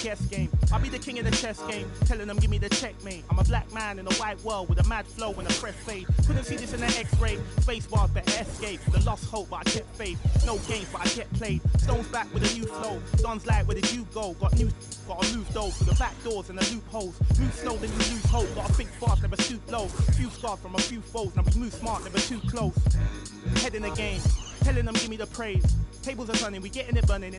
chess game. I'll be the king of the chess game, telling them give me the checkmate. I'm a black man in a white world with a mad flow and a fresh fade. Couldn't see this in an X-ray. Space bars better escape. The lost hope, but I kept faith. No games, but I kept played. Stones back with a new flow. Don's like, where did you go? Gotta move though through the back doors and the loopholes. Move slow, then you lose hope. Gotta think fast, never stoop low. Few scars from a few foes. Now we move smart, never too close. Head in the game, telling them give me the praise. Tables are turning, we getting it burning.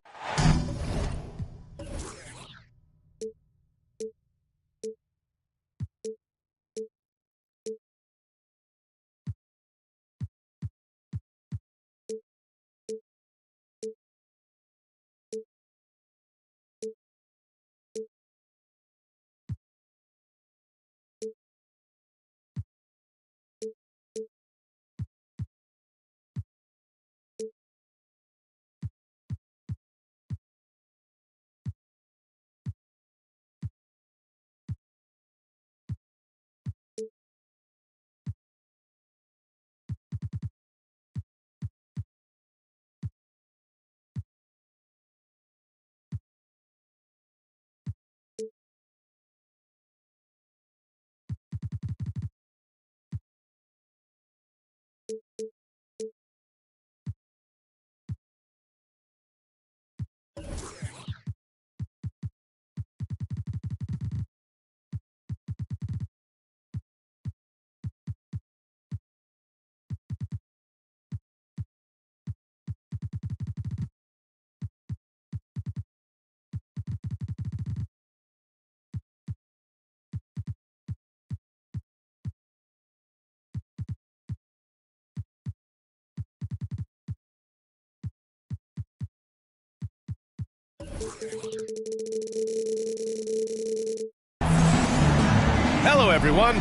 Hello, everyone.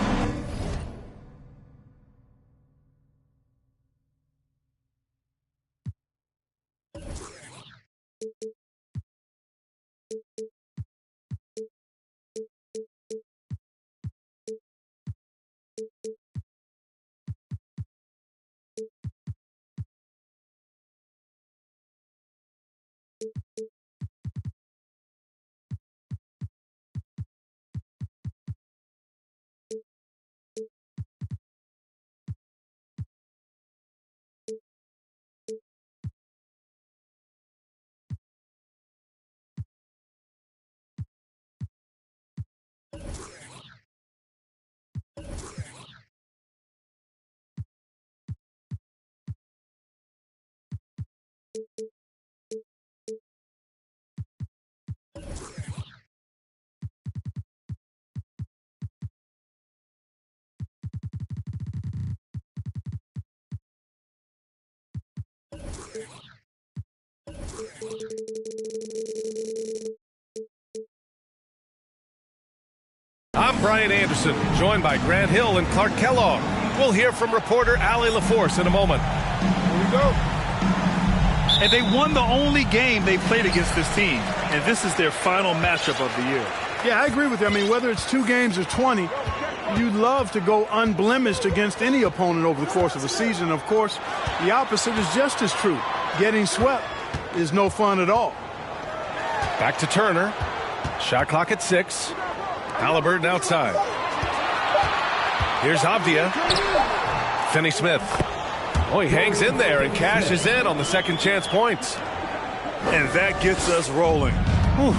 I'm Brian Anderson, joined by Grant Hill and Clark Kellogg. We'll hear from reporter Allie LaForce in a moment. Here we go. And they won the only game they played against this team, and this is their final matchup of the year. Yeah, I agree with you. I mean, whether it's 2 games or 20, you'd love to go unblemished against any opponent over the course of a season. Of course, the opposite is just as true. Getting swept is no fun at all. Back to Turner. Shot clock at 6. Halliburton outside. Here's Avdia. Finney-Smith. Oh, he hangs in there and cashes in on the second chance points. And that gets us rolling. Whew.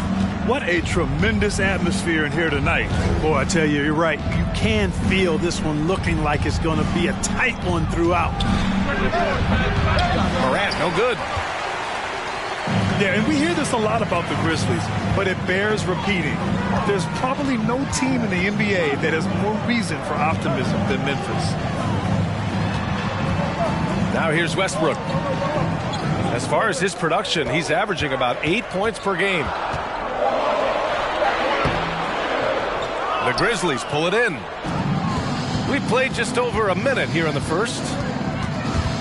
What a tremendous atmosphere in here tonight. Boy, I tell you, you're right. You can feel this one looking like it's going to be a tight one throughout. Morant, no good. Yeah, and we hear this a lot about the Grizzlies, but it bears repeating. There's probably no team in the NBA that has more reason for optimism than Memphis. Now here's Westbrook. As far as his production, he's averaging about 8 points per game. The Grizzlies pull it in. We played just over a minute here in the first.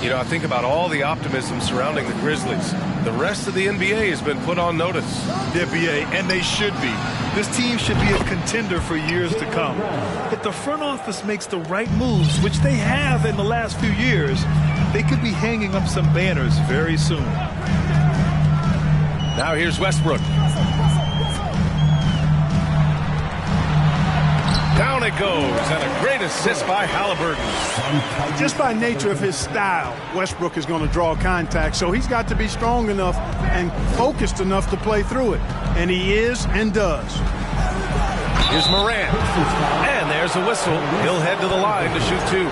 You know, I think about all the optimism surrounding the Grizzlies. The rest of the NBA has been put on notice. The NBA, and they should be. This team should be a contender for years to come. If the front office makes the right moves, which they have in the last few years, they could be hanging up some banners very soon. Now here's Westbrook. goes, and a great assist by Halliburton. Just by nature of his style, Westbrook is going to draw contact, so he's got to be strong enough and focused enough to play through it. And he is and does. Here's Morant. And there's a whistle. He'll head to the line to shoot two.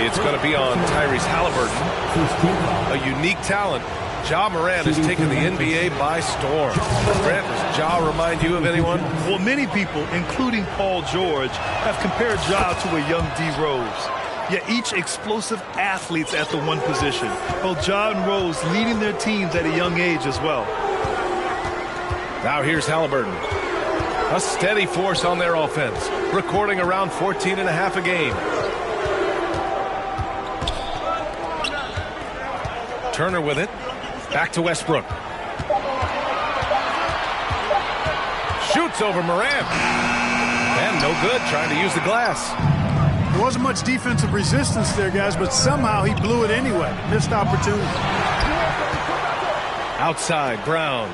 It's going to be on Tyrese Halliburton. A unique talent. Ja Morant has taken the NBA by storm. Grant, does Ja remind you of anyone? Well, many people, including Paul George, have compared Ja to a young D. Rose. Yet each explosive athletes at the one position. Well, Ja and Rose leading their teams at a young age as well. Now here's Halliburton. A steady force on their offense, recording around 14 and a half a game. Turner with it. Back to Westbrook. Shoots over Morant. And no good, trying to use the glass. There wasn't much defensive resistance there, guys, but somehow he blew it anyway. Missed opportunity. Outside, Brown.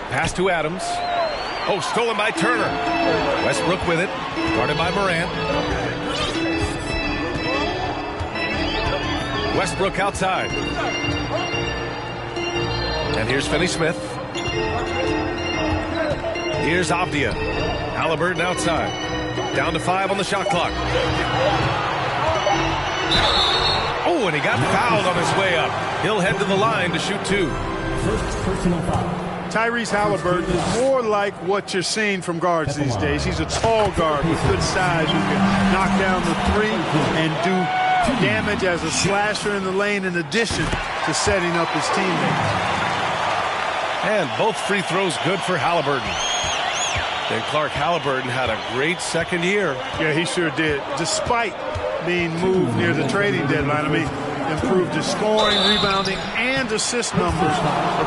Pass to Adams. Oh, stolen by Turner. Westbrook with it. Guarded by Morant. Westbrook outside. And here's Finney-Smith. Here's Avdia. Halliburton outside. Down to 5 on the shot clock. Oh, and he got fouled on his way up. He'll head to the line to shoot two. First personal foul. Tyrese Halliburton is more like what you're seeing from guards these days. He's a tall guard with good size who can knock down the three and do damage as a slasher in the lane in addition to setting up his teammates. And both free throws good for Halliburton. And Clark, Halliburton had a great second year. Yeah, he sure did. Despite being moved near the trading deadline, I mean, improved his scoring, rebounding, and assist numbers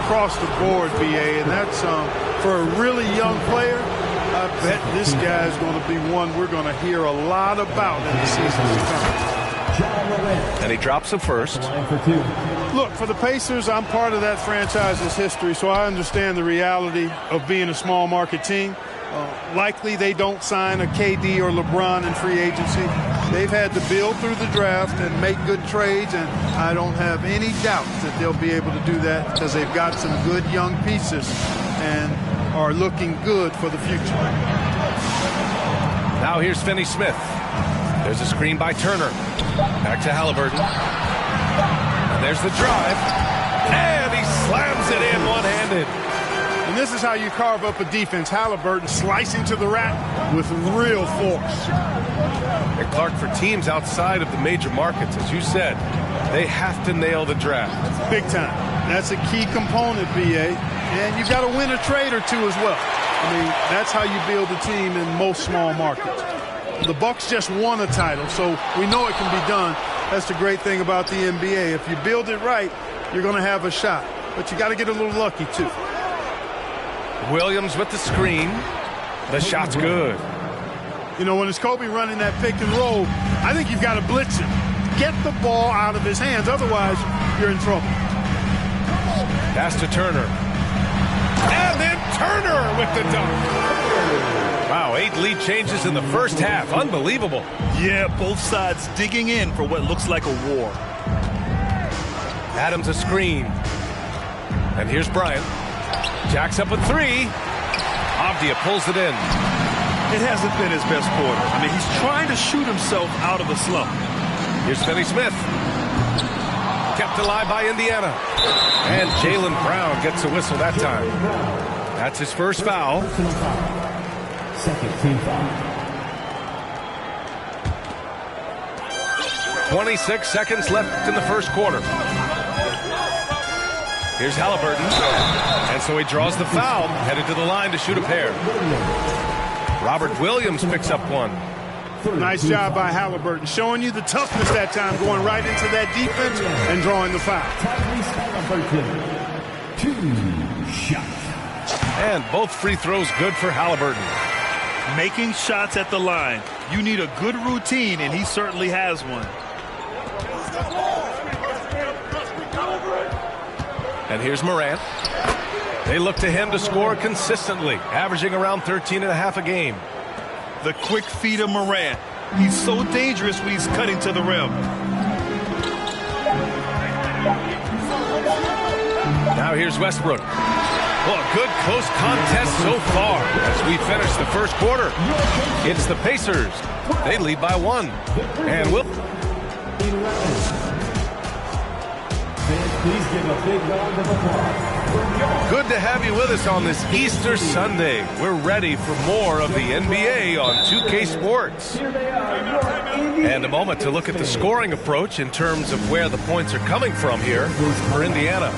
across the board, BA. And that's for a really young player. I bet this guy's going to be one we're going to hear a lot about in the season to come. And he drops the first. Look, for the Pacers, I'm part of that franchise's history, so I understand the reality of being a small market team. Likely they don't sign a KD or LeBron in free agency. They've had to build through the draft and make good trades, and I don't have any doubt that they'll be able to do that because they've got some good young pieces and are looking good for the future. Now here's Finney-Smith. There's a screen by Turner. Back to Halliburton. And there's the drive. And he slams it in one-handed. And this is how you carve up a defense. Halliburton slicing to the rack with real force. And Clark, for teams outside of the major markets, as you said, they have to nail the draft. Big time. That's a key component, BA. And you've got to win a trade or two as well. I mean, that's how you build a team in most small markets. The Bucks just won a title, so we know it can be done. That's the great thing about the NBA. If you build it right, you're going to have a shot. But you got to get a little lucky, too. Williams with the screen. The shot's good. You know, when it's Kobe running that pick and roll, I think you've got to blitz him. Get the ball out of his hands. Otherwise, you're in trouble. Pass to Turner. And then Turner with the dunk. Wow, 8 lead changes in the first half. Unbelievable. Yeah, both sides digging in for what looks like a war. Adams a screen. And here's Bryant. Jacks up a 3. Avdia pulls it in. It hasn't been his best quarter. I mean, he's trying to shoot himself out of a slump. Here's Finney-Smith. Kept alive by Indiana. And Jaylen Brown gets a whistle that time. That's his first foul. Second team foul. 26 seconds left in the first quarter. Here's Halliburton. And so he draws the foul, headed to the line to shoot a pair. Robert Williams picks up one. Nice job by Halliburton, showing you the toughness that time, going right into that defense and drawing the foul. 2 shots. And both free throws good for Halliburton. Making shots at the line. You need a good routine, and he certainly has one. And here's Morant. They look to him to score consistently, averaging around 13.5 a game. The quick feed of Morant. He's so dangerous when he's cutting to the rim. Now here's Westbrook. Well, a good close contest so far as we finish the first quarter. It's the Pacers. They lead by 1. And we'll... Please give a big round of applause. Good to have you with us on this Easter Sunday. We're ready for more of the NBA on 2K Sports. And a moment to look at the scoring approach in terms of where the points are coming from here for Indiana.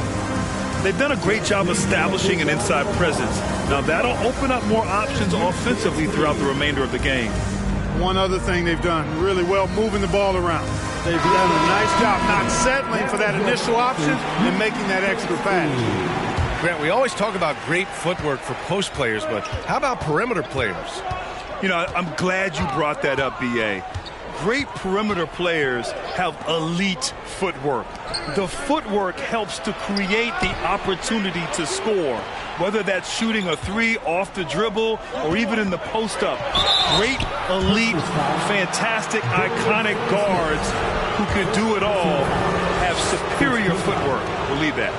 They've done a great job establishing an inside presence. Now that'll open up more options offensively throughout the remainder of the game. One other thing they've done really well, moving the ball around. They've done a nice job not settling for that initial option and making that extra pass. Grant, we always talk about great footwork for post players, but how about perimeter players? You know, I'm glad you brought that up, B.A. Great perimeter players have elite footwork. The footwork helps to create the opportunity to score, whether that's shooting a 3 off the dribble or even in the post-up. Great, elite, fantastic, iconic guards who can do it all have superior footwork. Believe that.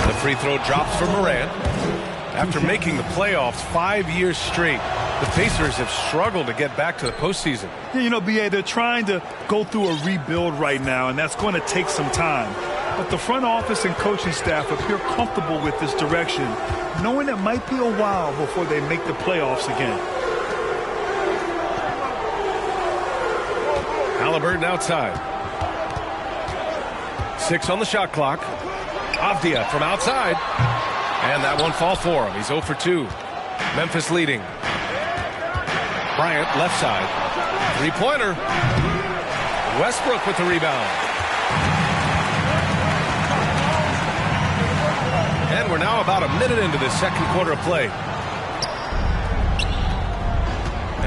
The free throw drops for Morant. After making the playoffs 5 years straight, the Pacers have struggled to get back to the postseason. You know, B.A., they're trying to go through a rebuild right now, and that's going to take some time. But the front office and coaching staff appear comfortable with this direction, knowing it might be a while before they make the playoffs again. Halliburton outside. 6 on the shot clock. Avdia from outside. And that won't fall for him. He's 0 for 2. Memphis leading. Bryant left side. Three-pointer. Westbrook with the rebound. And we're now about a minute into the second quarter of play.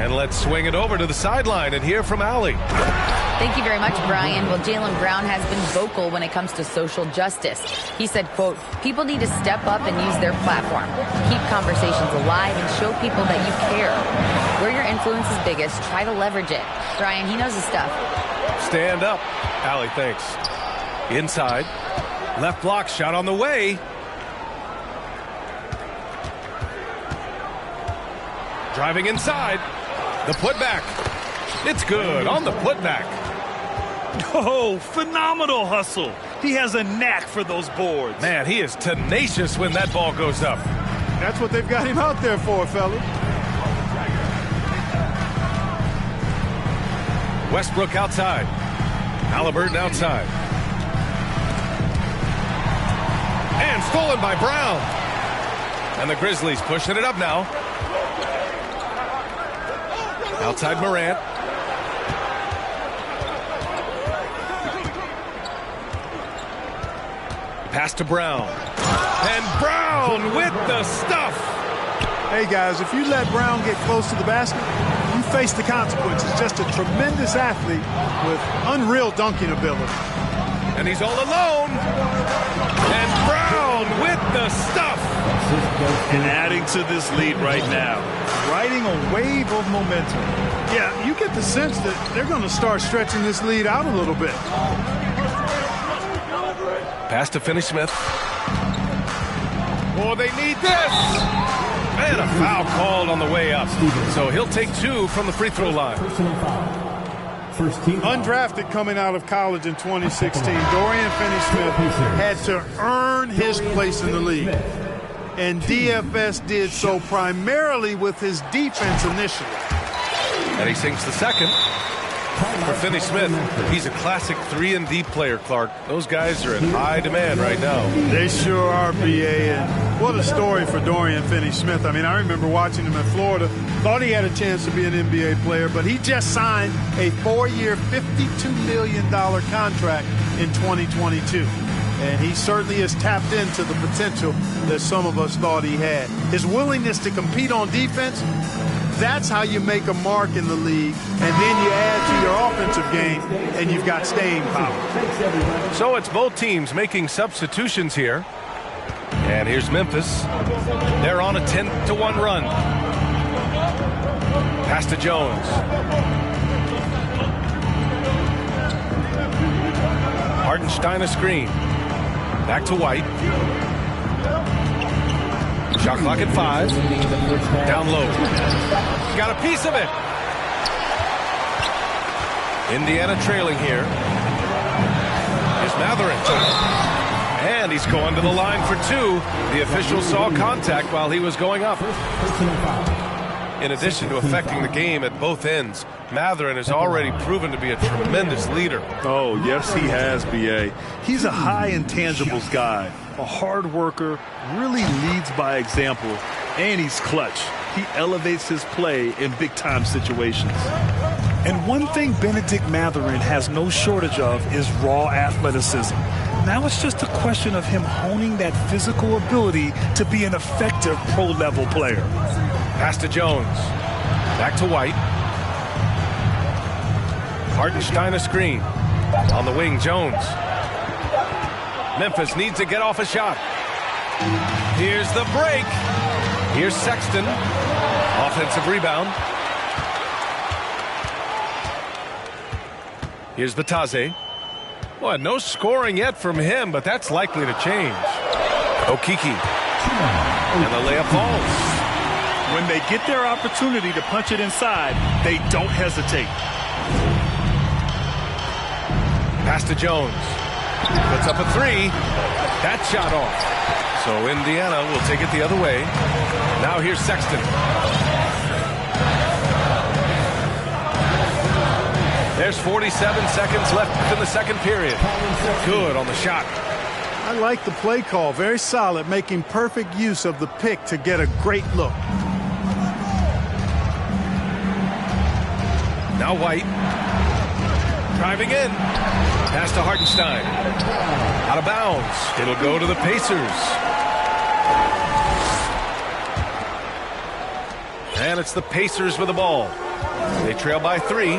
And let's swing it over to the sideline and hear from Allie. Thank you very much, Brian. Well, Jaylen Brown has been vocal when it comes to social justice. He said, quote, people need to step up and use their platform. Keep conversations alive and show people that you care. Where your influence is biggest, try to leverage it. Brian, he knows his stuff. Stand up. Allie, thanks. Inside. Left block shot on the way. Driving inside. The putback. It's good on the putback. Oh, phenomenal hustle. He has a knack for those boards. Man, he is tenacious when that ball goes up. That's what they've got him out there for, fella. Westbrook outside. Halliburton outside. And stolen by Brown. And the Grizzlies pushing it up now. Outside Morant. Pass to Brown. And Brown with the stuff. Hey, guys, if you let Brown get close to the basket, you face the consequences. Just a tremendous athlete with unreal dunking ability. And he's all alone. And Brown with the stuff. And adding to this lead right now. Riding a wave of momentum. Yeah, you get the sense that they're going to start stretching this lead out a little bit. Pass to Finney-Smith. Oh, they need this. And a foul called on the way up. So he'll take 2 from the free throw line. Undrafted coming out of college in 2016, Dorian Finney-Smith had to earn his place in the league. And DFS did so primarily with his defense initially. And he sinks the second. For Finney-Smith, he's a classic 3-and-D player, Clark. Those guys are in high demand right now. They sure are, B.A. And what a story for Dorian Finney-Smith. I mean, I remember watching him in Florida. Thought he had a chance to be an NBA player, but he just signed a 4-year, $52 million contract in 2022. And he certainly has tapped into the potential that some of us thought he had. His willingness to compete on defense, that's how you make a mark in the league, and then you add to your offensive game, and you've got staying power. So it's both teams making substitutions here. And here's Memphis. They're on a 10-1 run. Pass to Jones. Hartenstein a screen. Back to White. Shot clock at 5. Down low. Got a piece of it. Indiana trailing here. Here's Mathurin. And he's going to the line for 2. The official saw contact while he was going up. In addition to affecting the game at both ends, Mathurin has already proven to be a tremendous leader. Oh, yes, he has, B.A. He's a high intangibles guy, a hard worker, really leads by example, and he's clutch. He elevates his play in big-time situations. And one thing Bennedict Mathurin has no shortage of is raw athleticism. Now it's just a question of him honing that physical ability to be an effective pro-level player. Pass to Jones. Back to White. Hartenstein a screen. On the wing, Jones. Memphis needs to get off a shot. Here's the break. Here's Sexton. Offensive rebound. Here's Batase. Well, no scoring yet from him, but that's likely to change. Okiki. And the layup falls. When they get their opportunity to punch it inside, they don't hesitate. Pass to Jones. Puts up a 3. That shot off. So Indiana will take it the other way. Now here's Sexton. There's 47 seconds left in the second period. Good on the shot. I like the play call. Very solid, making perfect use of the pick to get a great look. Now White. Driving in. Pass to Hartenstein. Out of bounds. It'll go to the Pacers. And it's the Pacers with the ball. They trail by 3.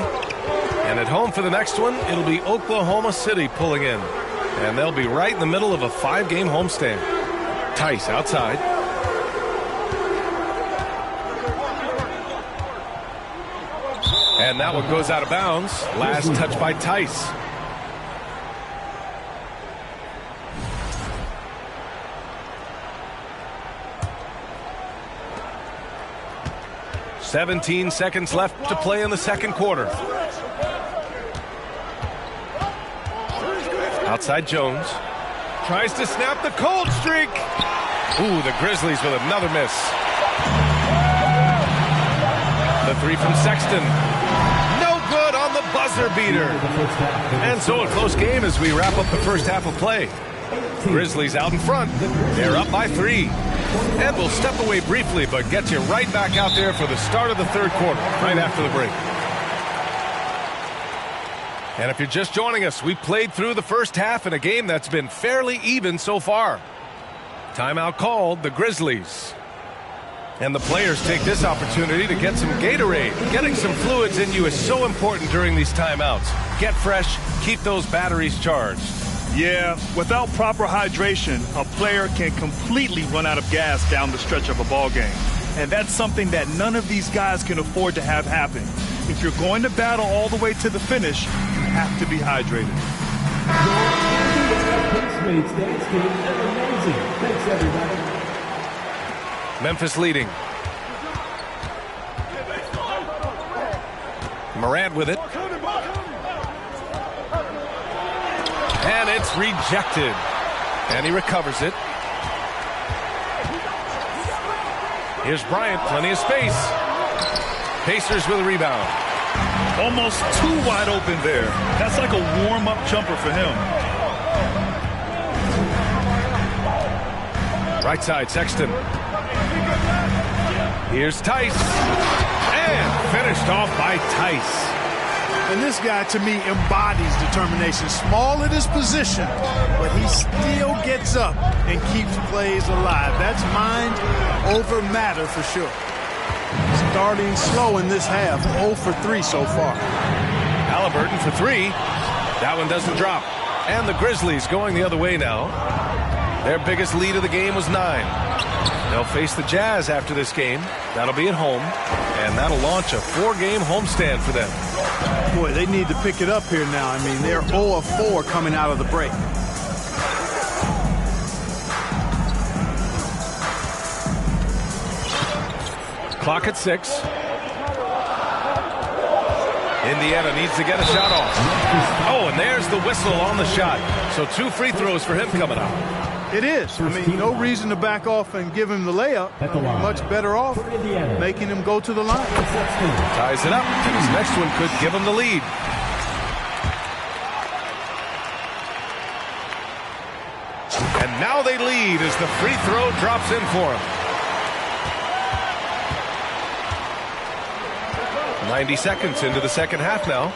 And at home for the next one, it'll be Oklahoma City pulling in. And they'll be right in the middle of a 5-game homestand. Tice outside. And that one goes out of bounds. Last touch by Tice. "17 seconds left to play in the second quarter. Outside Jones. Tries to snap the cold streak. Ooh, the Grizzlies with another miss. The 3 from Sexton. No good on the buzzer beater. And so a close game as we wrap up the first half of play. Grizzlies out in front. They're up by 3. And we'll step away briefly, but get you right back out there for the start of the third quarter, right after the break. And if you're just joining us, we played through the first half in a game that's been fairly even so far. Timeout called, the Grizzlies. And the players take this opportunity to get some Gatorade. Getting some fluids in you is so important during these timeouts. Get fresh, keep those batteries charged. Yeah, without proper hydration, a player can completely run out of gas down the stretch of a ball game. And that's something that none of these guys can afford to have happen. If you're going to battle all the way to the finish, you have to be hydrated. Thanks, everybody. Memphis leading. Morant with it. And it's rejected. And he recovers it. Here's Bryant, plenty of space. Pacers with a rebound. Almost too wide open there. That's like a warm-up jumper for him. Right side, Sexton. Here's Tice. And finished off by Tice. And this guy, to me, embodies determination. Small at his position, but he still gets up and keeps plays alive. That's mind over matter for sure. Starting slow in this half, 0 for 3 so far. Halliburton for 3. That one doesn't drop. And the Grizzlies going the other way now. Their biggest lead of the game was 9. They'll face the Jazz after this game. That'll be at home, and that'll launch a 4-game homestand for them. Boy, they need to pick it up here now. I mean, they're 0 of 4 coming out of the break. Clock at 6. Indiana needs to get a shot off. Oh, and there's the whistle on the shot. So 2 free throws for him coming up. It is. I mean, no reason to back off and give him the layup. Much better off making him go to the line. Ties it up, and his next one could give him the lead. And now they lead as the free throw drops in for him. 90 seconds into the second half now.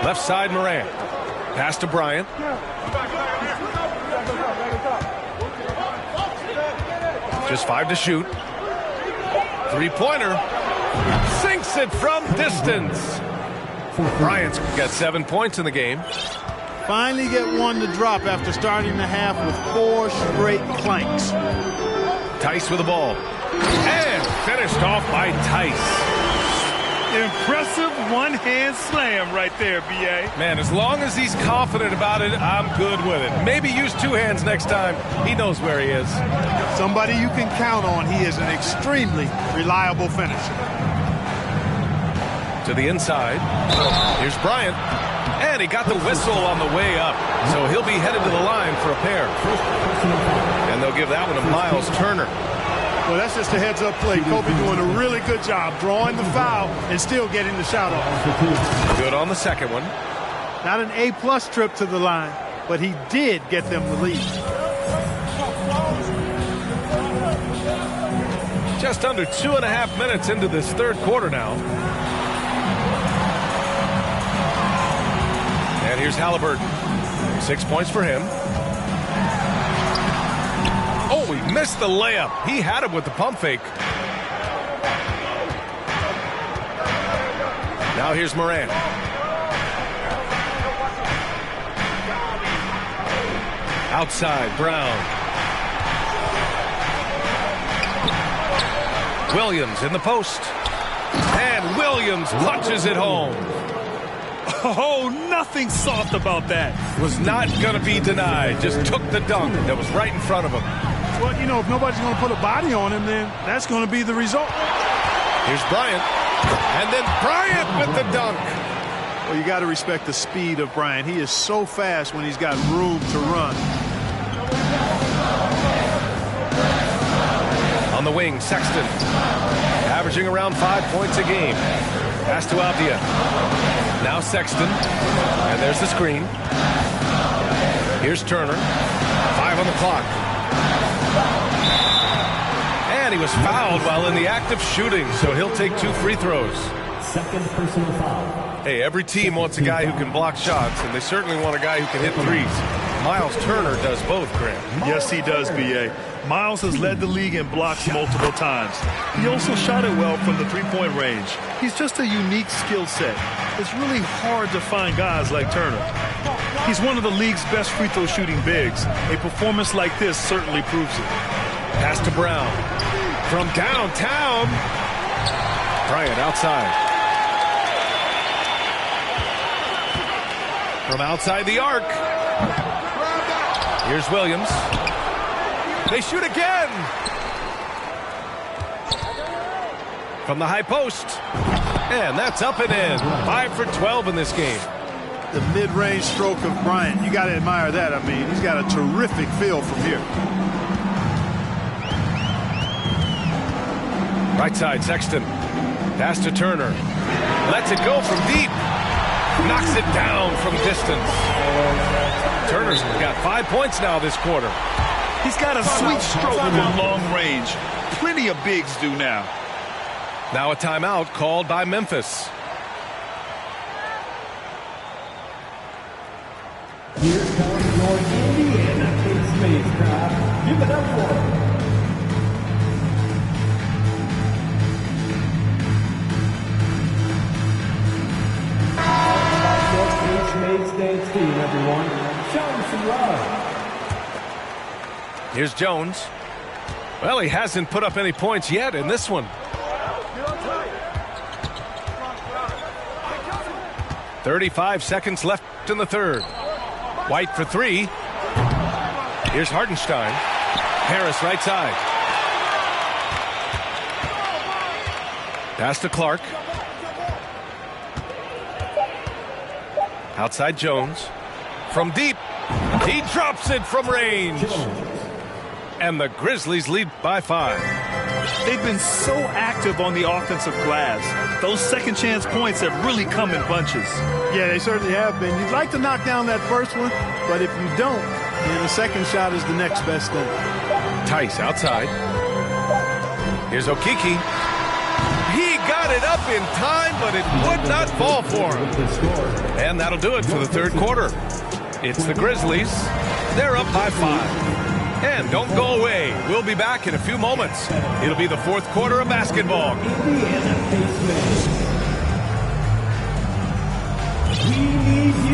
Left side, Morant. Pass to Bryant. Just 5 to shoot. Three-pointer. Sinks it from distance. Bryant's got 7 points in the game. Finally get one to drop after starting the half with 4 straight clanks. Tice with the ball. And finished off by Tice. Impressive one-hand slam right there, B.A. Man, as long as he's confident about it, I'm good with it. Maybe use 2 hands next time. He knows where he is. Somebody you can count on. He is an extremely reliable finisher. To the inside. Here's Bryant. And he got the whistle on the way up. So he'll be headed to the line for a pair. And they'll give that one to Miles Turner. Well, that's just a heads-up play. Kobe doing a really good job drawing the foul and still getting the shot off. Good on the second one. Not an A-plus trip to the line, but he did get them the lead. Just under 2.5 minutes into this third quarter now. And here's Halliburton. 6 points for him. Oh, he missed the layup. He had him with the pump fake. Now here's Morant. Outside, Brown. Williams in the post. And Williams punches it home. Oh, nothing soft about that. Was not going to be denied. Just took the dunk that was right in front of him. Well, you know, if nobody's going to put a body on him, then that's going to be the result. Here's Bryant. And then Bryant with the dunk. Well, you got to respect the speed of Bryant. He is so fast when he's got room to run. On the wing, Sexton. Averaging around 5 points a game. Pass to Avdia. Now Sexton. And there's the screen. Here's Turner. 5 on the clock. And he was fouled while in the act of shooting, so he'll take 2 free throws. Second personal foul. Hey, every team wants a guy who can block shots, and they certainly want a guy who can hit threes. Miles Turner does both, Grant. Yes, he does, B.A. Miles has led the league in blocks multiple times. He also shot it well from the three-point range. He's just a unique skill set. It's really hard to find guys like Turner. He's one of the league's best free throw shooting bigs. A performance like this certainly proves it. Pass to Brown. From downtown. Bryant outside. From outside the arc. Here's Williams. They shoot again. From the high post. And that's up and in. 5 for 12 in this game. The mid-range stroke of Bryant, you got to admire that. I mean, he's got a terrific feel from here. Right side, Sexton. Pass to Turner. Lets it go from deep. Knocks it down from distance. Turner's got 5 points now this quarter. He's got a sweet stroke from long range. Plenty of bigs do now. Now a timeout called by Memphis. Here comes your Indiana K-Space crowd. Give it up for him. K-Space teammates team, everyone. Show him some love. Here's Jones. Well, he hasn't put up any points yet in this one. 35 seconds left in the third. White for three. Here's Hartenstein. Harris right side. Pass to Clark. Outside Jones. From deep. He drops it from range. And the Grizzlies lead by 5. They've been so active on the offensive glass. Those second chance points have really come in bunches. Yeah, they certainly have been. You'd like to knock down that first one, but if you don't, then the second shot is the next best thing. Tice outside. Here's Okeke. He got it up in time, but it would not fall for him. And that'll do it for the third quarter. It's the Grizzlies. They're up by 5. And don't go away. We'll be back in a few moments. It'll be the fourth quarter of basketball.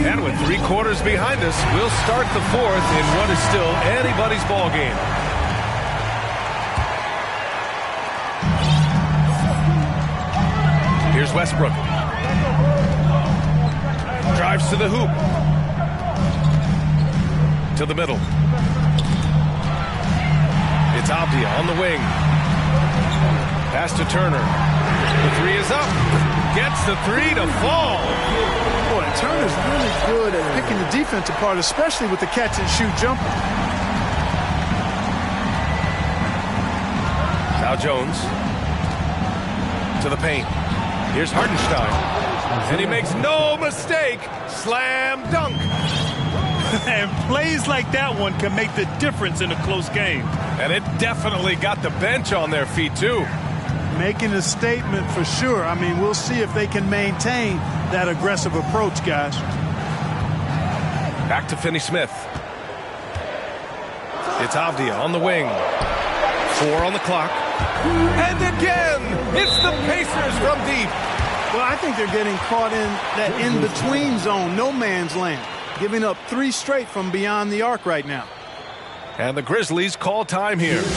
And with 3 quarters behind us, we'll start the fourth in what is still anybody's ball game. Here's Westbrook. Drives to the hoop. To the middle. It's Avdia on the wing. Pass to Turner. The three is up. Gets the three to fall. Boy, Turner's really good at picking the defensive part, especially with the catch-and-shoot jumper. Now Jones. To the paint. Here's Hartenstein. And he makes no mistake. Slam dunk. And plays like that one can make the difference in a close game. And it definitely got the bench on their feet, too. Making a statement for sure. I mean, we'll see if they can maintain that aggressive approach, guys. Back to Finney-Smith. It's Avdia on the wing. 4 on the clock. And again, it's the Pacers from deep. Well, I think they're getting caught in that in-between zone, no man's land. Giving up 3 straight from beyond the arc right now. And the Grizzlies call time here. Give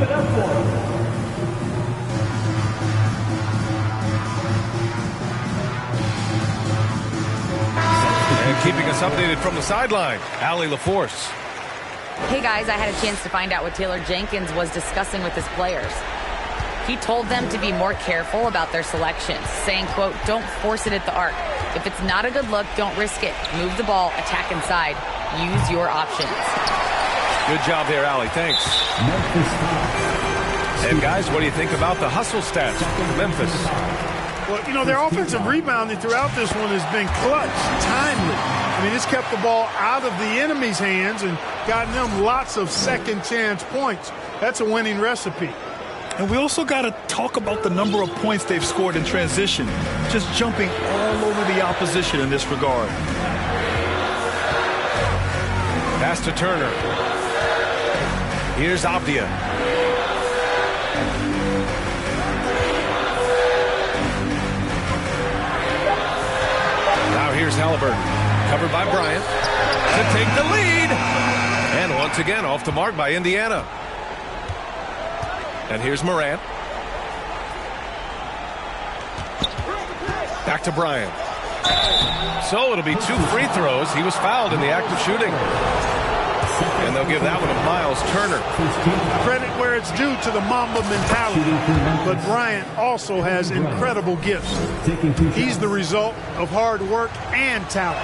it up for them. And keeping us updated from the sideline, Allie LaForce. Hey guys, I had a chance to find out what Taylor Jenkins was discussing with his players. He told them to be more careful about their selections, saying, quote, don't force it at the arc. If it's not a good look, don't risk it. Move the ball, attack inside. Use your options. Good job there, Allie. Thanks. And guys, what do you think about the hustle stats from Memphis? Well, you know, their offensive rebounding throughout this one has been clutch, timely. I mean, it's kept the ball out of the enemy's hands and gotten them lots of second chance points. That's a winning recipe. And we also got to talk about the number of points they've scored in transition, just jumping all over the opposition in this regard. Pass to Turner. Here's Avdia. Now here's Halliburton. Covered by Bryant to take the lead. And once again off the mark by Indiana. And here's Morant. Back to Bryant. So it'll be 2 free throws. He was fouled in the act of shooting. And they'll give that one to Miles Turner. Credit where it's due to the Mamba mentality. But Bryant also has incredible gifts. He's the result of hard work and talent.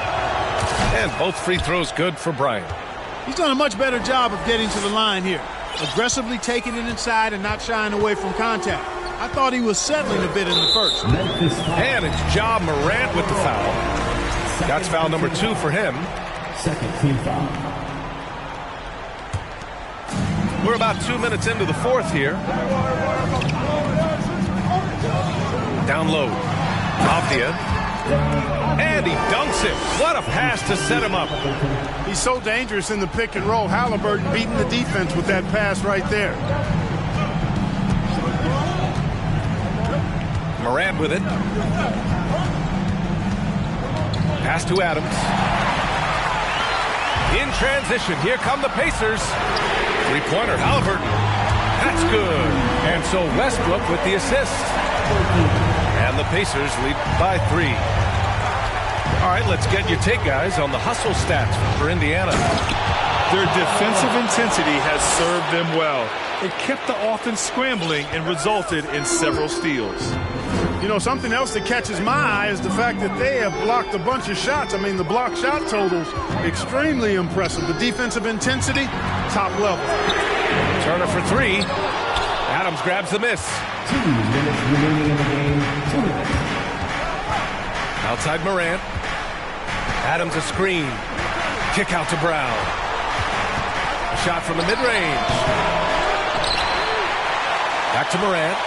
And both free throws good for Bryant. He's done a much better job of getting to the line here. Aggressively taking it inside and not shying away from contact. I thought he was settling a bit in the first. And it's Ja Morant with the foul. That's foul number 2 for him. Second team foul. We're about 2 minutes into the fourth here. Down low. Avdia. And he dunks it. What a pass to set him up. He's so dangerous in the pick and roll. Halliburton beating the defense with that pass right there. Morant with it. Pass to Adams. In transition, here come the Pacers. Three-pointer, Halliburton. That's good. And so Westbrook with the assist. And the Pacers lead by 3. All right, let's get your take, guys, on the hustle stats for Indiana. Their defensive intensity has served them well. It kept the offense scrambling and resulted in several steals. You know, something else that catches my eye is the fact that they have blocked a bunch of shots. I mean, the block shot totals, extremely impressive. The defensive intensity, top level. Turner for 3. Adams grabs the miss. 2 minutes remaining in the game. 2 minutes. Outside Morant. Adams a screen. Kick out to Brown. A shot from the mid-range. Back to Morant.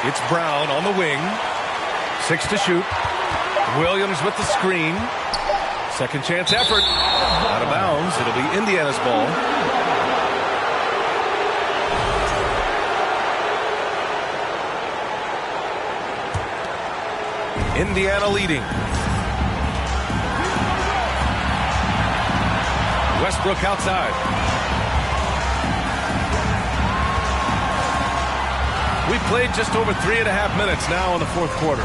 It's Brown on the wing. 6 to shoot. Williams with the screen. Second chance effort. Out of bounds. It'll be Indiana's ball. Indiana leading. Westbrook outside. We've played just over 3.5 minutes now in the fourth quarter.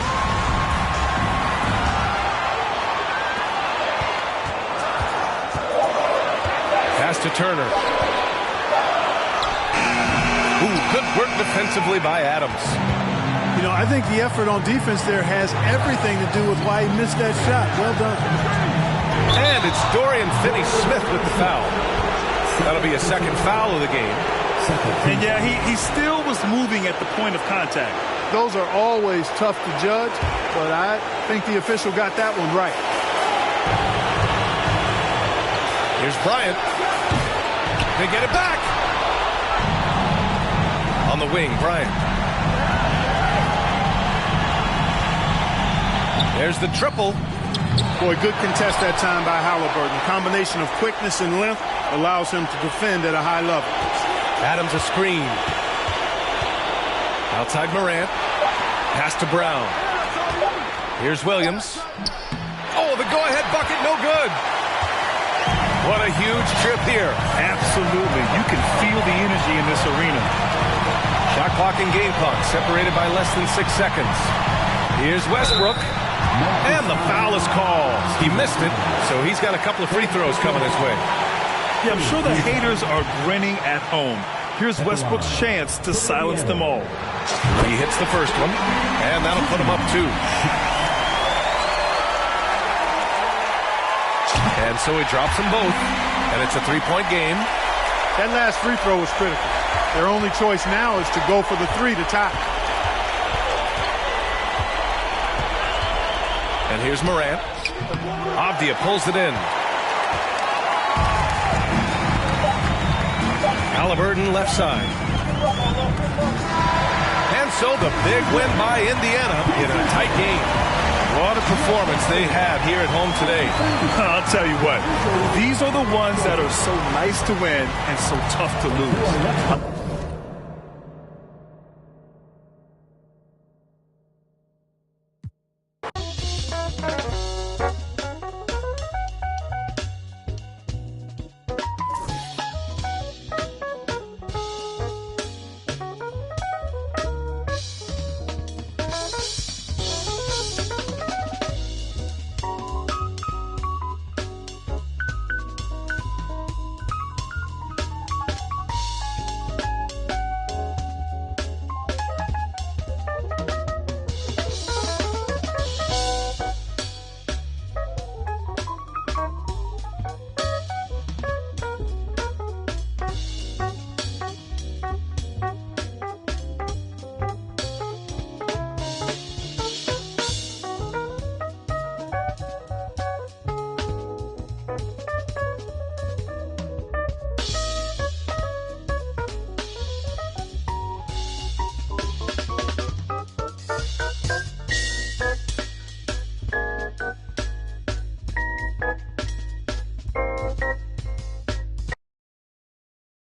Pass to Turner. Ooh, good work defensively by Adams. You know, I think the effort on defense there has everything to do with why he missed that shot. Well done. And it's Dorian Finney-Smith with the foul. That'll be a second foul of the game. And yeah, he still was moving at the point of contact. Those are always tough to judge, but I think the official got that one right. Here's Bryant. They get it back. On the wing, Bryant. There's the triple. Boy, good contest that time by Halliburton. A combination of quickness and length allows him to defend at a high level. Adams a screen. Outside Morant. Pass to Brown. Here's Williams. Oh, the go-ahead bucket, no good. What a huge trip here. Absolutely. You can feel the energy in this arena. Shot clock and game clock separated by less than 6 seconds. Here's Westbrook. And the foul is called. He missed it, so he's got a couple of free throws coming his way. Yeah, I'm sure the haters are grinning at home. Here's Westbrook's chance to silence them all. He hits the first one, and that'll put him up 2. And so he drops them both, and it's a 3-point game. That last free throw was critical. Their only choice now is to go for the 3 to tie. And here's Morant. Avdia pulls it in. Halliburton left side. And so the big win by Indiana in a tight game. What a performance they had here at home today. I'll tell you what, these are the ones that are so nice to win and so tough to lose.